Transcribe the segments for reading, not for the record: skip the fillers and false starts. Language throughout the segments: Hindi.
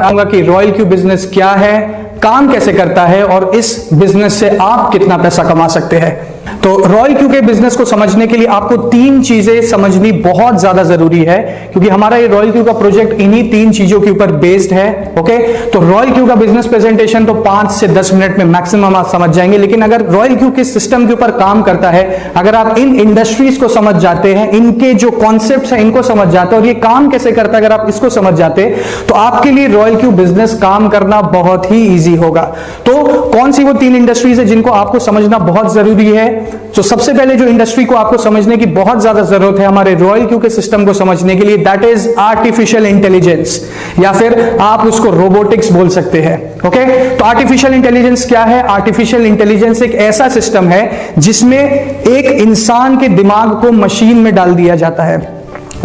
बताऊंगा कि रॉयल क्यू बिजनेस क्या है, काम कैसे करता है और इस बिजनेस से आप कितना पैसा कमा सकते हैं। तो रॉयल क्यू के बिजनेस को समझने के लिए आपको तीन चीजें समझनी बहुत ज्यादा जरूरी है, क्योंकि हमारा ये रॉयल क्यू का प्रोजेक्ट इन्हीं तीन चीजों के ऊपर बेस्ड है। ओके, तो रॉयल क्यू का बिजनेस प्रेजेंटेशन तो 5 से 10 मिनट में मैक्सिमम आप समझ जाएंगे, लेकिन अगर रॉयल क्यू के सिस्टम के ऊपर काम करता है, अगर आप इन इंडस्ट्रीज को समझ जाते हैं, इनके जो कॉन्सेप्ट्स हैं इनको समझ जाते हैं और ये काम कैसे करता है अगर आप इसको समझ जाते तो आपके लिए रॉयल क्यू बिजनेस काम करना बहुत ही ईजी होगा। तो कौन सी वो तीन इंडस्ट्रीज है जिनको आपको समझना बहुत जरूरी है? तो सबसे पहले जो इंडस्ट्री को आपको समझने की बहुत ज्यादा जरूरत है हमारे रॉयल क्यू के सिस्टम को समझने के लिए, दैट इज आर्टिफिशियल इंटेलिजेंस, या फिर आप उसको रोबोटिक्स बोल सकते हैं। ओके, तो आर्टिफिशियल इंटेलिजेंस क्या है? आर्टिफिशियल इंटेलिजेंस एक ऐसा सिस्टम है जिसमें एक इंसान के दिमाग को मशीन में डाल दिया जाता है।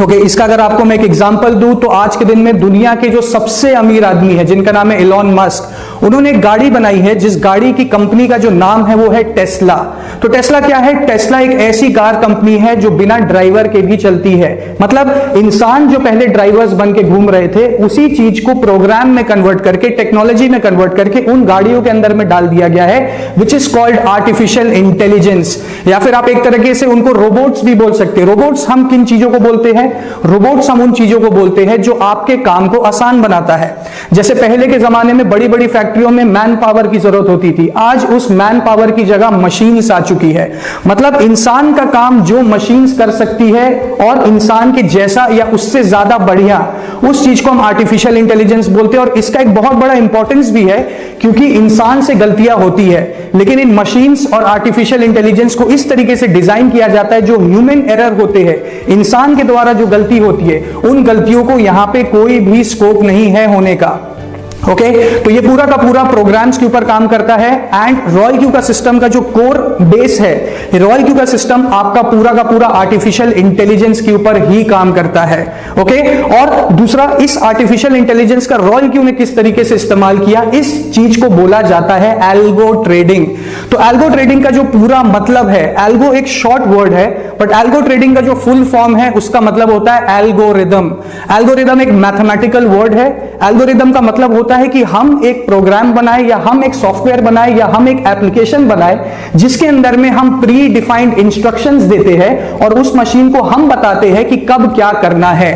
ओके, इसका अगर आपको मैं एक एग्जांपल दूं तो आज के दिन में दुनिया के जो सबसे अमीर आदमी है जिनका नाम है इलॉन मस्क, उन्होंने एक गाड़ी बनाई है जिस गाड़ी की कंपनी का जो नाम है वो है टेस्ला। तो टेस्ला क्या है? टेस्ला एक ऐसी कार कंपनी है जो बिना ड्राइवर के भी चलती है। मतलब इंसान जो पहले ड्राइवर्स बन के घूम रहे थे उसी चीज को प्रोग्राम में कन्वर्ट करके, टेक्नोलॉजी में कन्वर्ट करके उन गाड़ियों के अंदर में डाल दिया गया है, which is called artificial intelligence, या फिर आप एक तरीके से उनको रोबोट्स भी बोल सकते हैं। रोबोट्स हम किन चीजों को बोलते हैं? रोबोट्स हम उन चीजों को बोलते हैं जो आपके काम को आसान बनाता है। जैसे पहले के जमाने में बड़ी बड़ी फैक्ट्रियों में मैन पावर की जरूरत होती थी, आज उस मैन पावर की जगह मशीन्स आ चुकी है। मतलब इंसान का काम जो मशीन्स कर सकती है और इंसान के जैसा या उससे ज्यादा बढ़िया, उस चीज को हम आर्टिफिशियल इंटेलिजेंस बोलते हैं। और इसका एक बहुत बड़ा इंपॉर्टेंस भी है क्योंकि इंसान से गलतियां होती है, लेकिन इन मशीन्स और आर्टिफिशियल इंटेलिजेंस को इस तरीके से डिजाइन किया जाता है जो ह्यूमन एरर होते हैं, इंसान के द्वारा जो गलती होती है, उन गलतियों को यहां पे कोई भी स्कोप नहीं है होने का। ओके, तो ये पूरा का पूरा प्रोग्राम्स के ऊपर काम करता है। एंड रॉयल क्यू का सिस्टम का जो कोर बेस है, रॉयल क्यू का सिस्टम आपका पूरा का पूरा आर्टिफिशियल इंटेलिजेंस के ऊपर ही काम करता है। ओके, और दूसरा, इस आर्टिफिशियल इंटेलिजेंस का रॉयल क्यू ने किस तरीके से इस्तेमाल किया, इस चीज को बोला जाता है एल्गो ट्रेडिंग। तो एल्गो ट्रेडिंग का जो पूरा मतलब है, एल्गो एक शॉर्ट वर्ड है, बट एल्गो ट्रेडिंग का जो फुल फॉर्म है उसका मतलब होता है एल्गोरिदम। एल्गोरिदम एक मैथमेटिकल वर्ड है। एल्गोरिदम का मतलब होता है कि हम एक प्रोग्राम बनाए या हम एक सॉफ्टवेयर बनाए या हम एक एप्लीकेशन बनाए जिसके अंदर में हम प्री डिफाइंड इंस्ट्रक्शंस देते हैं और उस मशीन को हम बताते हैं कि कब क्या करना है।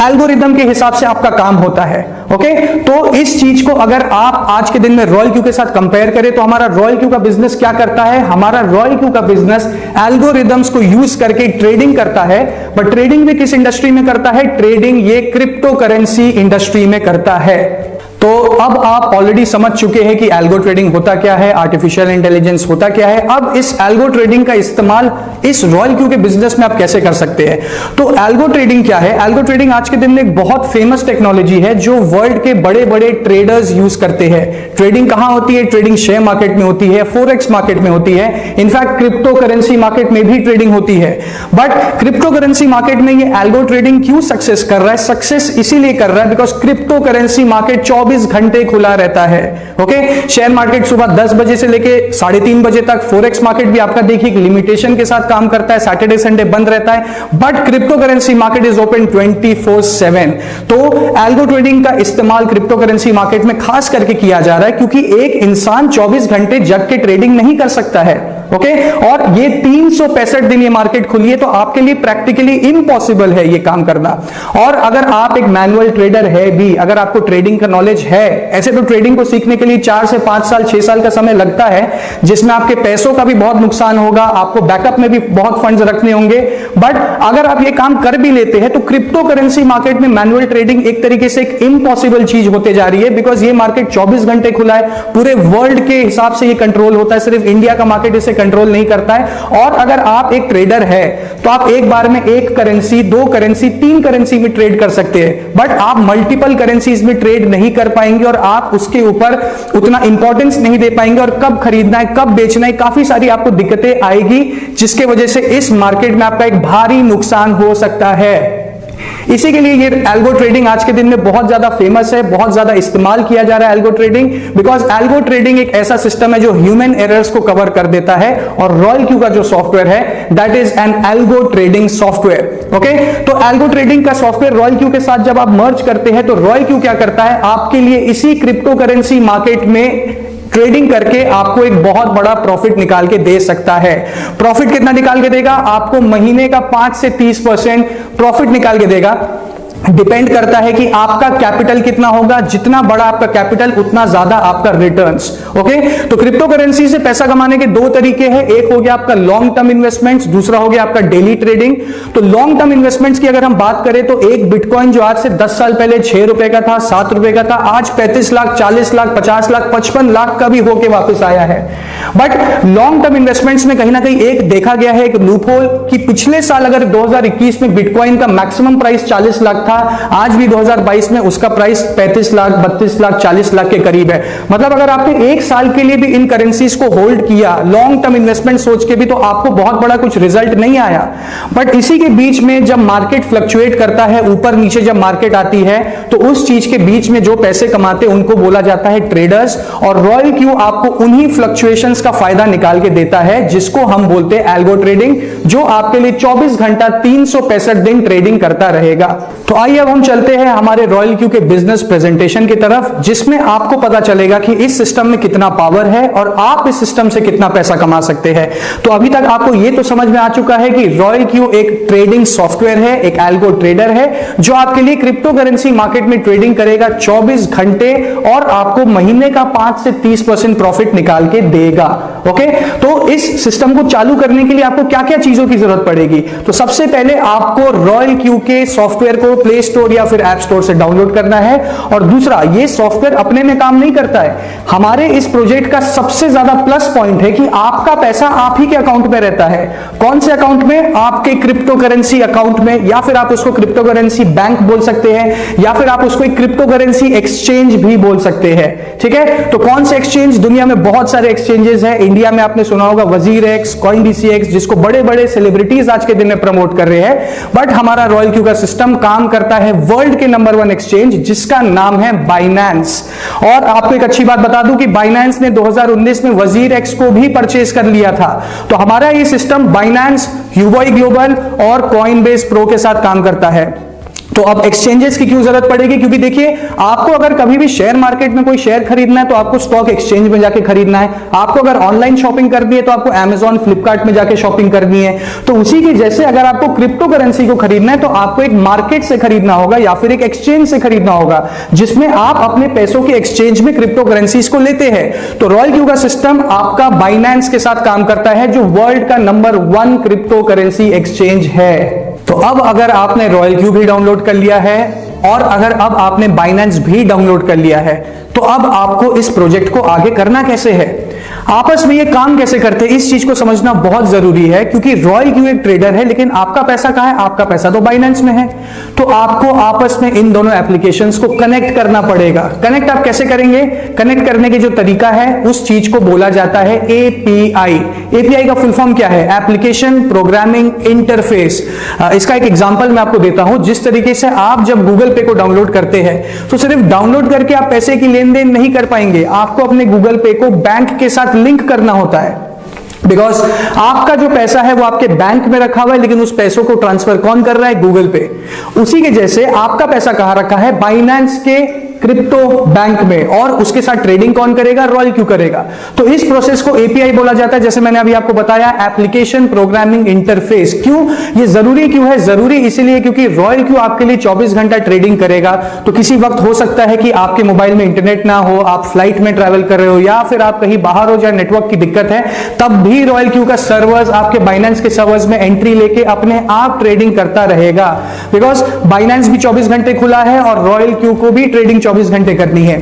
एल्गोरिदम के हिसाब से आपका काम होता है। ओके, तो इस चीज को अगर आप आज के दिन में रॉयल क्यू के साथ कंपेयर करें तो हमारा रॉयल क्यू का बिजनेस क्या करता है? हमारा रॉयल क्यू का बिजनेस एल्गोरिदम्स को यूज करके ट्रेडिंग करता है। बट ट्रेडिंग भी किस इंडस्ट्री में करता है? ट्रेडिंग ये क्रिप्टो करेंसी इंडस्ट्री में करता है। तो अब आप ऑलरेडी समझ चुके हैं कि एल्गो ट्रेडिंग होता क्या है, आर्टिफिशियल इंटेलिजेंस होता क्या है। अब इस एल्गो ट्रेडिंग का इस्तेमाल इस रॉयल क्यू के बिजनेस में आप कैसे कर सकते हैं? तो एल्गो ट्रेडिंग क्या है? एल्गो ट्रेडिंग आज के दिन में एक बहुत फेमस टेक्नोलॉजी है जो वर्ल्ड के बड़े बड़े ट्रेडर्स यूज करते हैं। ट्रेडिंग कहां होती है? ट्रेडिंग शेयर मार्केट में होती है, फोरेक्स मार्केट में होती है, इनफैक्ट क्रिप्टो करेंसी मार्केट में भी ट्रेडिंग होती है। बट क्रिप्टो करेंसी मार्केट में ये एल्गो ट्रेडिंग क्यों सक्सेस कर रहा है? सक्सेस इसीलिए कर रहा है बिकॉज क्रिप्टो करेंसी मार्केट 24 घंटे खुला रहता है। ओके, शेयर मार्केट सुबह 10 बजे से लेके 3:30 बजे तक, फोरेक्स मार्केट भी आपका देखिए लिमिटेशन के साथ काम करता है, सैटरडे संडे बंद रहता है, but crypto currency market is open 24/7। तो एल्गो ट्रेडिंग का इस्तेमाल क्रिप्टो करेंसी मार्केट में खास करके किया जा रहा है क्योंकि एक इंसान 24 घंटे जग के ट्रेडिंग नहीं कर सकता है। ओके, और ये 365 दिन ये मार्केट खुली है, तो आपके लिए प्रैक्टिकली इम्पॉसिबल है ये काम करना। और अगर आप एक मैनुअल ट्रेडर है भी, अगर आपको ट्रेडिंग का नॉलेज है, ऐसे तो ट्रेडिंग को सीखने के लिए 4 से 5 साल 6 साल का समय लगता है, जिसमें आपके पैसों का भी बहुत नुकसान होगा, आपको बैकअप में भी बहुत फंड्स रखने होंगे। बट अगर आप ये काम कर भी लेते हैं तो क्रिप्टो करेंसी मार्केट में मैनुअल ट्रेडिंग एक तरीके से एक इम्पॉसिबल चीज होते जा रही है बिकॉज ये मार्केट 24 घंटे खुला है, पूरे वर्ल्ड के हिसाब से ये कंट्रोल होता है, सिर्फ इंडिया का मार्केट इसे कंट्रोल नहीं करता है। और अगर आप एक ट्रेडर है तो आप एक बार में 1 करेंसी, 2 करेंसी, 3 करेंसी में ट्रेड कर सकते हैं, बट आप मल्टीपल करेंसीज में ट्रेड नहीं कर पाएंगे और आप उसके ऊपर उतना इंपॉर्टेंस नहीं दे पाएंगे। और कब खरीदना है, कब बेचना है, काफी सारी आपको दिक्कतें आएगी जिसके वजह से इस मार्केट में आपका एक भारी नुकसान हो सकता है। इसी के लिए ये एल्गो ट्रेडिंग आज के दिन में बहुत ज्यादा फेमस है, बहुत ज्यादा इस्तेमाल किया जा रहा है algo trading, because algo trading एक ऐसा सिस्टम है जो ह्यूमन एरर्स को कवर कर देता है, और रॉयल क्यू का जो सॉफ्टवेयर है that is an algo trading software. Okay, तो एल्गो ट्रेडिंग का सॉफ्टवेयर रॉयल क्यू के साथ जब आप मर्ज करते हैं तो रॉयल क्यू क्या करता है, आपके लिए इसी क्रिप्टो करेंसी मार्केट में ट्रेडिंग करके आपको एक बहुत बड़ा प्रॉफिट निकाल के दे सकता है। प्रॉफिट कितना निकाल के देगा, आपको महीने का 5 से 30% प्रॉफिट निकाल के देगा। डिपेंड करता है कि आपका कैपिटल कितना होगा, जितना बड़ा आपका कैपिटल उतना ज्यादा आपका रिटर्न्स। ओके, तो क्रिप्टो करेंसी से पैसा कमाने के दो तरीके हैं, एक हो गया आपका लॉन्ग टर्म इन्वेस्टमेंट्स, दूसरा हो गया आपका डेली ट्रेडिंग। तो लॉन्ग टर्म इन्वेस्टमेंट्स की अगर हम बात करें तो एक बिटकॉइन जो आज से 10 साल पहले 6 रुपए का था, 7 रुपए का था, आज 35 लाख, 40 लाख, 50 लाख, 55 लाख का भी होके वापस आया है। बट लॉन्ग टर्म इन्वेस्टमेंट्स में कहीं ना कहीं एक देखा गया है, एक लूपहोल, कि पिछले साल अगर 2021 में बिटकॉइन का मैक्सिमम प्राइस 40 लाख था, आज भी 2022 में उसका प्राइस 35 लाख, 32 लाख, 40 लाख के करीब है। मतलब अगर आपने एक साल के लिए भी इन करेंसीज को होल्ड किया लॉन्ग टर्म इन्वेस्टमेंट सोच के भी, तो आपको बहुत बड़ा कुछ रिजल्ट नहीं आया। बट इसी के बीच में जब मार्केट फ्लक्चुएट करता है, ऊपर नीचे जब मार्केट आती है, तो उस चीज के बीच में जो पैसे कमाते हैं उनको बोला जाता है ट्रेडर्स, और रॉयल क्यू आपको उन्हीं फ्लक्चुएशंस का फायदा निकाल के देता है, जिसको हम बोलते हैं एल्गो ट्रेडिंग, जो आपके लिए 24 घंटा 365 दिन ट्रेडिंग करता रहेगा। तो आइए अब हम चलते हैं हमारे रॉयल क्यू के बिजनेस प्रेजेंटेशन की तरफ, जिसमें आपको पता चलेगा कि इस सिस्टम में कितना पावर है और आप इस सिस्टम से कितना पैसा कमा सकते हैं। तो अभी तक आपको यह तो समझ में आ चुका है कि रॉयल क्यू एक ट्रेडिंग सॉफ्टवेयर है, एक एल्गो ट्रेडर है, जो आपके लिए क्रिप्टो करेंसी मार्केट में ट्रेडिंग करेगा 24 घंटे, और आपको महीने का 5 से 30% प्रॉफिट निकाल के देगा। ओके, तो इस सिस्टम को चालू करने के लिए आपको क्या क्या चीजों की जरूरत पड़ेगी। तो सबसे पहले आपको रॉयल क्यू के सॉफ्टवेयर को प्ले स्टोर या फिर ऐप स्टोर से डाउनलोड करना है, और दूसरा, ये सॉफ्टवेयर अपने में काम नहीं करता है। हमारे इस प्रोजेक्ट का सबसे ज्यादा प्लस पॉइंट है कि आपका पैसा आप ही के अकाउंट में रहता है। कौन से अकाउंट में, आपके क्रिप्टो करेंसी अकाउंट में, या फिर आप उसको क्रिप्टो करेंसी बैंक बोल सकते हैं, या फिर आप उसको एक क्रिप्टो करेंसी एक्सचेंज भी बोल सकते हैं। ठीक है, तो कौन से एक्सचेंज, दुनिया में बहुत सारे एक्सचेंजेस हैं। इंडिया में आपने सुना होगा वजीर एक्स, कॉइनडीसी एक्स, जिसको बड़े बड़े सेलिब्रिटीज आज के दिन में प्रमोट कर रहे हैं। बट हमारा रॉयल क्यू का सिस्टम काम करता है वर्ल्ड के नंबर 1 एक्सचेंज, जिसका नाम है बाइनेंस। और आपको एक अच्छी बात बता दूं कि बाइनेंस ने 2019 में वजीर एक्स को भी परचेज कर लिया था। तो हमारा ये सिस्टम बाइनेंस, ह्यूबॉय ग्लोबल और कॉइनबेस प्रो के साथ काम करता है। तो अब एक्सचेंजेस की क्यों जरूरत पड़ेगी, क्योंकि देखिए, आपको अगर कभी भी शेयर मार्केट में कोई शेयर खरीदना है तो आपको स्टॉक एक्सचेंज में जाके खरीदना है। आपको अगर ऑनलाइन शॉपिंग करनी है तो आपको अमेजॉन, फ्लिपकार्ट में जाके शॉपिंग करनी है। तो उसी की जैसे अगर आपको क्रिप्टो करेंसी को खरीदना है तो आपको एक मार्केट से खरीदना होगा या फिर एक एक्सचेंज से खरीदना होगा, जिसमें आप अपने पैसों के एक्सचेंज में क्रिप्टो करेंसीज को लेते हैं। तो रॉयल क्यू का सिस्टम आपका बाइनेंस के साथ काम करता है, जो वर्ल्ड का नंबर 1 क्रिप्टो करेंसी एक्सचेंज है। तो अब अगर आपने रॉयल क्यू भी डाउनलोड कर लिया है, और अगर अब आपने बाइनेंस भी डाउनलोड कर लिया है, तो अब आपको इस प्रोजेक्ट को आगे करना कैसे है, आपस में ये काम कैसे करते हैं, इस चीज को समझना बहुत जरूरी है। क्योंकि रॉयल क्यू एक ट्रेडर है, लेकिन आपका पैसा कहां है, आपका पैसा तो बाइनेंस में है। तो आपको आपस में इन दोनों एप्लीकेशंस को कनेक्ट करना पड़ेगा। कनेक्ट आप कैसे करेंगे, कनेक्ट करने के जो तरीका है उस चीज को बोला जाता है एपीआई। एपीआई का फुल फॉर्म क्या है, एप्लीकेशन प्रोग्रामिंग इंटरफेस। इसका एक एग्जांपल मैं आपको देता हूं। जिस तरीके से आप जब गूगल पे को डाउनलोड करते हैं, तो सिर्फ डाउनलोड करके आप पैसे की लेन देन नहीं कर पाएंगे, आपको अपने गूगल पे को बैंक के साथ लिंक करना होता है। बिकॉज आपका जो पैसा है वो आपके बैंक में रखा हुआ है, लेकिन उस पैसों को ट्रांसफर कौन कर रहा है, गूगल पे। उसी के जैसे आपका पैसा कहां रखा है, बाइनेंस के क्रिप्टो बैंक में, और उसके साथ ट्रेडिंग कौन करेगा, रॉयल क्यू करेगा। तो इस प्रोसेस को एपीआई बोला जाता है, जैसे मैंने अभी आपको बताया, एप्लीकेशन प्रोग्रामिंग इंटरफेस। क्यों ये जरूरी क्यों है, जरूरी इसलिए क्योंकि रॉयल क्यू आपके लिए 24 घंटा ट्रेडिंग करेगा। तो किसी वक्त हो सकता है कि आपके मोबाइल में इंटरनेट ना हो, आप फ्लाइट में ट्रैवल कर रहे हो, या फिर आप कहीं बाहर हो जहां नेटवर्क की दिक्कत है, तब भी रॉयल क्यू का सर्वर्स आपके बाइनेंस के सर्वर्स में एंट्री लेके अपने आप ट्रेडिंग करता रहेगा। बिकॉज बाइनेंस भी 24 घंटे खुला है और रॉयल क्यू को भी ट्रेडिंग 24 घंटे करनी है।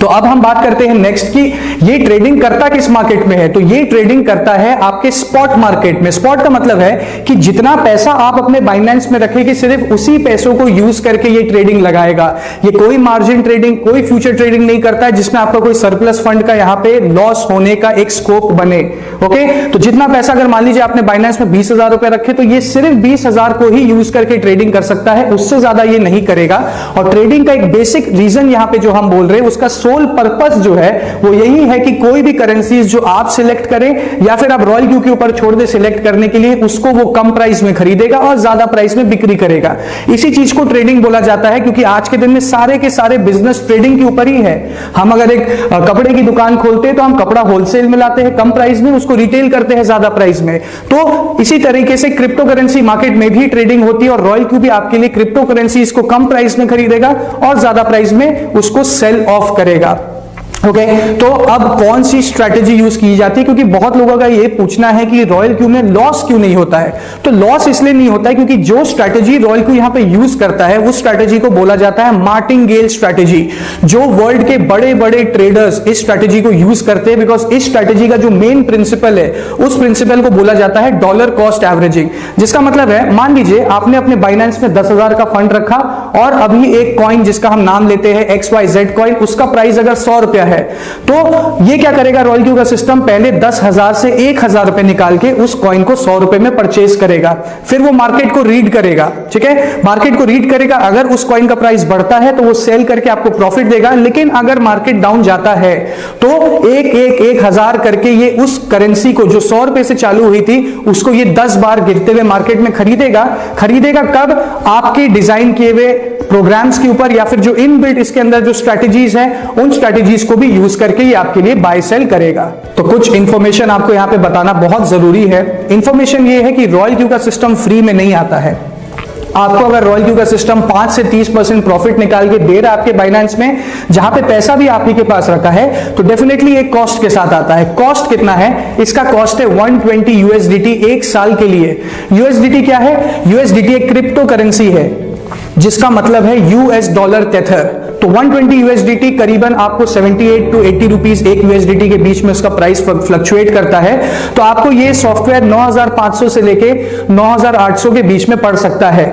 तो अब हम बात करते हैं नेक्स्ट की ये ट्रेडिंग करता किस मार्केट में है। तो ये ट्रेडिंग करता है आपके स्पॉट मार्केट में। स्पॉट का मतलब है कि जितना पैसा आप अपने बाइनेंस में रखेंगे सिर्फ उसी पैसों को यूज करके ये ट्रेडिंग लगाएगा। ये कोई मार्जिन ट्रेडिंग, कोई फ्यूचर ट्रेडिंग नहीं करता है जिसमें आपका कोई सरप्लस फंड का यहां पे लॉस होने का एक स्कोप बने। ओके, तो जितना पैसा अगर मान लीजिए आपने बाइनेंस में 20,000 रुपए रखे तो ये सिर्फ 20,000 को ही यूज करके ट्रेडिंग कर सकता है, उससे ज्यादा ये नहीं करेगा। और ट्रेडिंग का एक बेसिक रीजन यहां पे जो हम बोल रहे हैं उसका सोल पर्पस जो है वो यही है कि कोई भी करेंसीज जो आप सिलेक्ट करें या फिर आप रॉयल क्यू के ऊपर छोड़ दे सिलेक्ट करने के लिए, उसको वो कम प्राइस में खरीदेगा और ज्यादा प्राइस में बिक्री करेगा। इसी चीज को ट्रेडिंग बोला जाता है, क्योंकि आज के दिन में सारे के सारे बिजनेस ट्रेडिंग के ऊपर ही है। हम अगर एक कपड़े की दुकान खोलते हैं तो हम कपड़ा होलसेल में लाते हैं कम प्राइस में, उसको रिटेल करते हैं ज्यादा प्राइस में। तो इसी तरीके से क्रिप्टो करेंसी मार्केट में भी ट्रेडिंग होती है और रॉयल क्यू भी आपके लिए क्रिप्टो करेंसी को कम प्राइस में खरीदेगा और ज्यादा प्राइस में उसको सेल ऑफ करेगा। ओके, तो अब कौन सी स्ट्रैटेजी यूज की जाती है, क्योंकि बहुत लोगों का ये पूछना है कि रॉयल क्यू में लॉस क्यों नहीं होता है। तो लॉस इसलिए नहीं होता है क्योंकि जो स्ट्रैटेजी रॉयल क्यू यहां पे यूज करता है उस स्ट्रैटेजी को बोला जाता है मार्टिंगेल स्ट्रैटेजी। जो वर्ल्ड के बड़े बड़े ट्रेडर्स इस स्ट्रैटेजी को यूज करते हैं, बिकॉज इस स्ट्रैटेजी का जो मेन प्रिंसिपल है उस प्रिंसिपल को बोला जाता है डॉलर कॉस्ट एवरेजिंग। जिसका मतलब है, मान लीजिए आपने अपने बाइनेंस में 10,000 का फंड रखा और अभी एक कॉइन जिसका हम नाम लेते हैं XYZ कॉइन, उसका प्राइस अगर 100 रुपया है, तो ये क्या करेगा रॉयल क्यू का सिस्टम, पहले 10,000 से 1,000 रुपए निकाल के उस कॉइन को 100 रुपए में परचेज करेगा। फिर वो मार्केट को रीड करेगा, ठीक है, मार्केट को रीड करेगा। अगर उस कॉइन का प्राइस बढ़ता है तो वो सेल करके आपको प्रॉफिट देगा, लेकिन अगर मार्केट डाउन जाता है तो 1,000 करके ये उस करेंसी को जो 100 रुपए से चालू हुई थी उसको ये 10 बार गिरते हुए मार्केट में खरीदेगा। खरीदेगा कब? आपके डिजाइन किए हुए प्रोग्राम्स के ऊपर या फिर जो इनबिल्ट इसके अंदर जो स्ट्रैटेजीज हैं उन स्ट्रैटेजीज को भी यूज करके ये आपके लिए बाय सेल करेगा। तो कुछ इंफॉर्मेशन आपको यहां पे बताना बहुत जरूरी है। इंफॉर्मेशन ये है कि रॉयल क्यू का सिस्टम फ्री में नहीं आता है। आपको अगर रॉयल क्यू का सिस्टम 5 से 30% प्रॉफिट निकाल के दे रहा है आपके बाइनेंस में, जहां पे पैसा भी आप ही के पास रखा है, तो डेफिनेटली एक कॉस्ट के साथ आता है। कॉस्ट कितना है? इसका कॉस्ट है 120 USDT एक साल के लिए। USDT क्या है? USDT एक क्रिप्टो करेंसी है जिसका मतलब है US डॉलर टेथर। तो 120 USDT करीबन आपको 78 to 80 रुपीज एक USDT के बीच में उसका प्राइस फ्लक्चुएट करता है। तो आपको ये सॉफ्टवेयर 9,500 से लेके 9,800 के बीच में पड़ सकता है।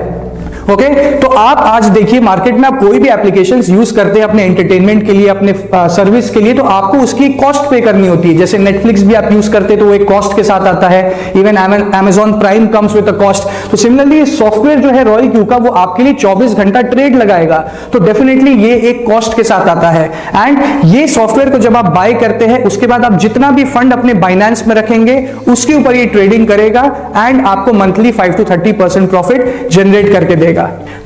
ओके, तो आप आज देखिए मार्केट में आप कोई भी एप्लीकेशंस यूज करते हैं अपने एंटरटेनमेंट के लिए, अपने सर्विस के लिए, तो आपको उसकी कॉस्ट पे करनी होती है। जैसे नेटफ्लिक्स भी आप यूज करते हैं तो वो एक कॉस्ट के साथ आता है। Even Amazon prime comes with a cost. तो सिमिलरली सॉफ्टवेयर जो है रॉयल क्यू का वो आपके लिए 24 घंटा ट्रेड लगाएगा, तो डेफिनेटली ये एक कॉस्ट के साथ आता है। एंड ये सॉफ्टवेयर को जब आप बाय करते हैं उसके बाद आप जितना भी फंड अपने बाइनेंस में रखेंगे उसके ऊपर ये ट्रेडिंग करेगा एंड आपको मंथली 5 to 30% प्रॉफिट जनरेट करके देगा।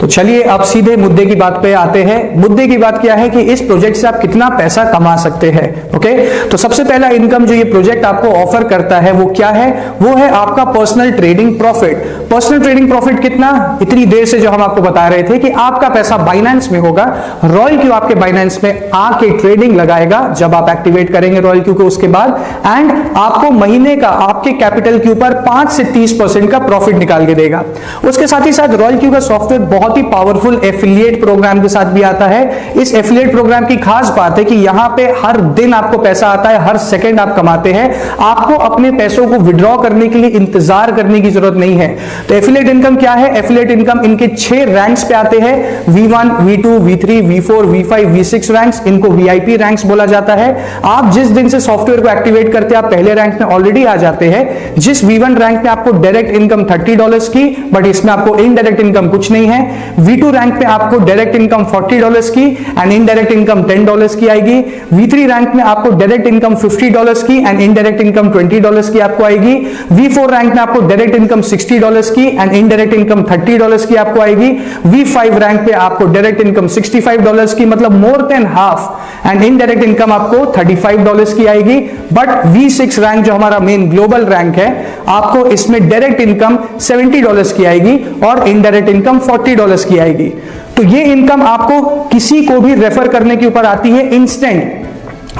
तो चलिए अब सीधे मुद्दे की बात पे आते हैं। मुद्दे की बात क्या है कि इस प्रोजेक्ट से आप कितना पैसा कमा सकते हैं। ओके, तो सबसे पहला इनकम जो ये प्रोजेक्ट आपको ऑफर करता है वो क्या है? वो है आपका personal trading profit. Personal trading profit कितना? इतनी देर से जो हम आपको बता रहे थे कि आपका पैसा बाइनेंस में होगा, रॉयल क्यू आपके बाइनेंस में आके ट्रेडिंग लगाएगा जब आप एक्टिवेट करेंगे रॉयल क्यू को उसके बाद, एंड आपको महीने का आपके कैपिटल के ऊपर 5 से 30% का प्रॉफिट निकाल के देगा। उसके साथ ही साथ रॉयल क्यू का सॉफ्टवेयर बहुत ही पावरफुल एफिलिएट प्रोग्राम के साथ भी आता है। इस एफिलिएट प्रोग्राम की खास बात है कि यहां पे हर दिन आपको पैसा आता है, हर सेकंड आप कमाते हैं। आपको अपने पैसों को विड्रॉ करने के लिए इंतजार करने की जरूरत नहीं है। तो एफिलिएट इनकम क्या है? एफिलिएट इनकम इनके 6 रैंक्स पे आते हैं, V1, V2, V3, V4, V5, V6 ranks. इनको VIP रैंक्स बोला जाता है। आप जिस दिन से सॉफ्टवेयर को एक्टिवेट करते हैं आप पहले रैंक में ऑलरेडी आ जाते हैं। जिस V1 रैंक में आपको डायरेक्ट इनकम $30 की, बट इसमें आपको इनडायरेक्ट इनकम कुछ नहीं है। V2 रैंक पे आपको डायरेक्ट इनकम $40 की एंड इनडायरेक्ट इनकम $10 की आएगी। V3 रैंक में आपको डायरेक्ट इनकम $50 की एंड इनडायरेक्ट इनकम $20 की आपको आएगी। V4 रैंक में आपको डायरेक्ट इनकम $60 की एंड इनडायरेक्ट इनकम $30 की आपको आएगी। V5 रैंक पे आपको डायरेक्ट इनकम $65 की, मतलब more than half, and indirect income आपको $35 की आएगी। बट V6 रैंक जो हमारा मेन ग्लोबल रैंक है, आपको इसमें डायरेक्ट इनकम $70 की आएगी और इनडायरेक्ट इनकम $40 की आएगी। तो ये इनकम आपको किसी को भी रेफर करने के ऊपर आती है इंस्टेंट।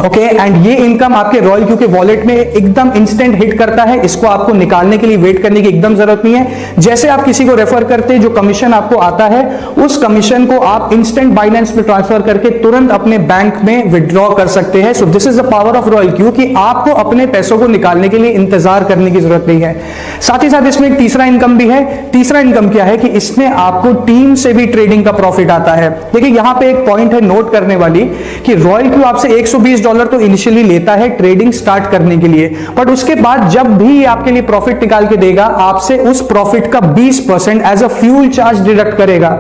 ओके एंड ये इनकम आपके रॉयल क्यू के वॉलेट में एकदम इंस्टेंट हिट करता है। इसको आपको निकालने के लिए वेट करने की एकदम जरूरत नहीं है। जैसे आप किसी को रेफर करते हैं, जो कमीशन आपको आता है उस कमीशन को आप इंस्टेंट बाइनेंस में ट्रांसफर करके तुरंत अपने बैंक में विड्रॉ कर सकते हैं। So this is the power of royal Q कि आपको अपने पैसों को निकालने के लिए इंतजार करने की जरूरत नहीं है। साथ ही साथ इसमें एक तीसरा इनकम भी है। तीसरा इनकम क्या है कि इसमें आपको टीम से भी ट्रेडिंग का प्रॉफिट आता है। देखिए यहां पे एक पॉइंट है नोट करने वाली कि रॉयल क्यू आपसे $120 तो इनिशियली लेता है ट्रेडिंग स्टार्ट करने के लिए, बट उसके बाद जब भी आपके लिए प्रॉफिट निकाल के देगा, आपसे उस प्रॉफिट का 20% as a fuel charge deduct करेगा।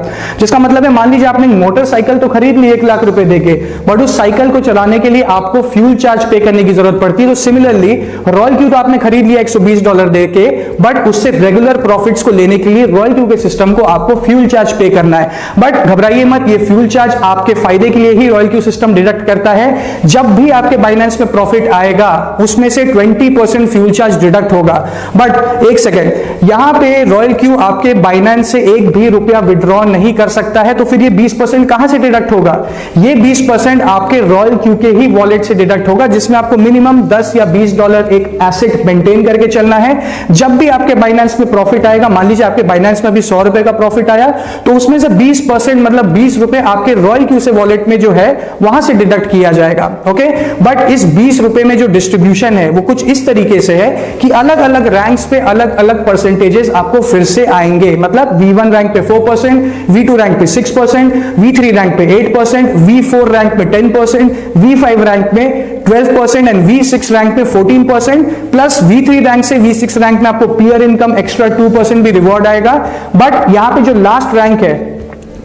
जिसका मतलब है मान लीजिए आपने मोटरसाइकिल तो खरीद ली 1 लाख रुपए देके, बट उस साइकिल को चलाने के लिए आपको फ्यूल चार्ज पे करने की जरूरत पड़ती है। तो सिमिलरली रॉयल क्यू तो आपने खरीद लिया $120 देके, बट उससे रेगुलर प्रॉफिट्स को लेने के लिए रॉयल क्यू के सिस्टम को आपको फ्यूल चार्ज पे करना है। बट घबराइए मत, ये फ्यूल चार्ज आपके फायदे के लिए ही रॉयल क्यू सिस्टम डिडक्ट करता है। जब भी आपके बाइनेंस में प्रॉफिट आएगा उसमें से 20% फ्यूल चार्ज डिडक्ट होगा। बट एक सेकेंड, यहां पे रॉयल क्यू आपके बाइनेंस से एक भी रुपया विड्रॉ नहीं कर सकता है, तो फिर ये 20% कहां से डिडक्ट होगा? ये 20% आपके रॉयल क्यू के ही वॉलेट से डिडक्ट होगा, जिसमें आपको मिनिमम $10 या $20 एक एसेट मेंटेन करके चलना है। जब भी आपके बाइनेंस में प्रॉफिट आएगा, मान लीजिए आपके बाइनेंस में अभी ₹100 का प्रॉफिट आया, तो उसमें से 20% मतलब ₹20 आपके रॉयल क्यू से वॉलेट में जो है वहां से डिडक्ट किया जाएगा। ओके, बट इस ₹20 में जो डिस्ट्रीब्यूशन है वो कुछ इस तरीके से है कि अलग अलग रैंक्स पे अलग अलग परसेंटेजेस आपको फिर से आएंगे। मतलब V1 रैंक पे 4%, V2 रैंक पे 6%, V3 रैंक पे 8%, V4 रैंक पे 10%, V5 रैंक में 12% एंड V6 रैंक पे 14%, प्लस V3 रैंक से V6 रैंक में आपको पीयर इनकम एक्स्ट्रा 2% भी रिवॉर्ड आएगा। बट यहां पे जो लास्ट रैंक है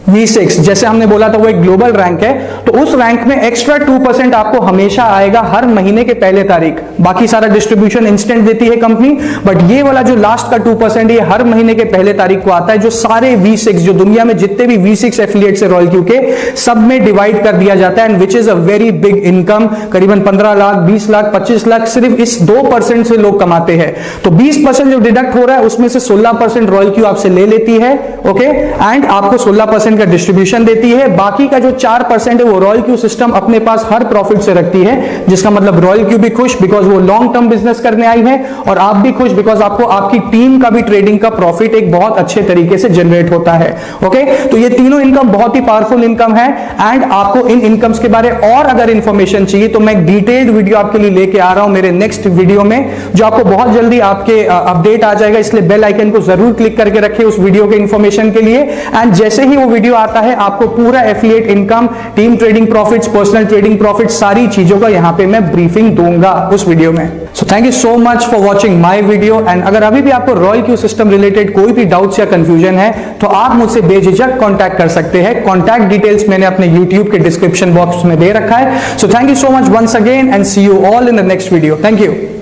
V6, जैसे हमने बोला था वो एक ग्लोबल रैंक है, तो उस रैंक में एक्स्ट्रा 2% आपको हमेशा आएगा हर महीने के पहले तारीख। बाकी सारा डिस्ट्रीब्यूशन इंस्टेंट देती है कंपनी, बट ये वाला जो लास्ट का 2% ये हर महीने के पहले तारीख को आता है, जो सारे V6 जो दुनिया में जितने भी V6 एफिलिएट्स है रॉयल क्यू के, सब में डिवाइड कर दिया जाता है, and which is a very big income. करीबन 15 लाख, 20 लाख, 25 लाख सिर्फ इस 2% से लोग कमाते हैं। तो 20% जो डिडक्ट हो रहा है उसमें से 16% रॉयल क्यू आपसे ले लेती है। ओके, एंड आपको 16% का डिस्ट्रीब्यूशन देती है। बाकी का जो 4% है वो रॉयल क्यू सिस्टम अपने पास हर प्रॉफिट से रखती है, जिसका मतलब रॉयल क्यू भी खुश बिकॉज वो लॉन्ग टर्म बिजनेस करने आई है, और आप भी खुश बिकॉज आपको आपकी टीम का भी ट्रेडिंग का प्रॉफिट एक बहुत अच्छे तरीके से जनरेट होता है। ओके, तो ये तीनों इनकम बहुत ही पावरफुल इनकम है, एंड आपको इन इनकम्स के बारे और अगर इंफॉर्मेशन चाहिए तो मैं एक डिटेल्ड वीडियो आपके लिए लेके आ रहा हूं मेरे नेक्स्ट वीडियो में, जो आपको बहुत जल्दी आपके अपडेट आ जाएगा। इसलिए बेल आइकन को जरूर क्लिक करके रखिए उस वीडियो के इंफॉर्मेशन के लिए, एंड जैसे ही वो वीडियो आता है आपको पूरा affiliate income, team trading profits, personal trading profits, सारी चीजों का यहां पे मैं ब्रीफिंग दूंगा उस वीडियो में। सो thank you so much for watching my video, and अगर अभी भी आपको रॉयल क्यू सिस्टम रिलेटेड कोई भी डाउट्स या कंफ्यूजन है तो आप मुझसे बेझिझक कांटेक्ट कर सकते हैं। कांटेक्ट डिटेल्स मैंने अपने यूट्यूब के डिस्क्रिप्शन बॉक्स में दे रखा है। So thank you so much once again and see you all in the next video. Thank you.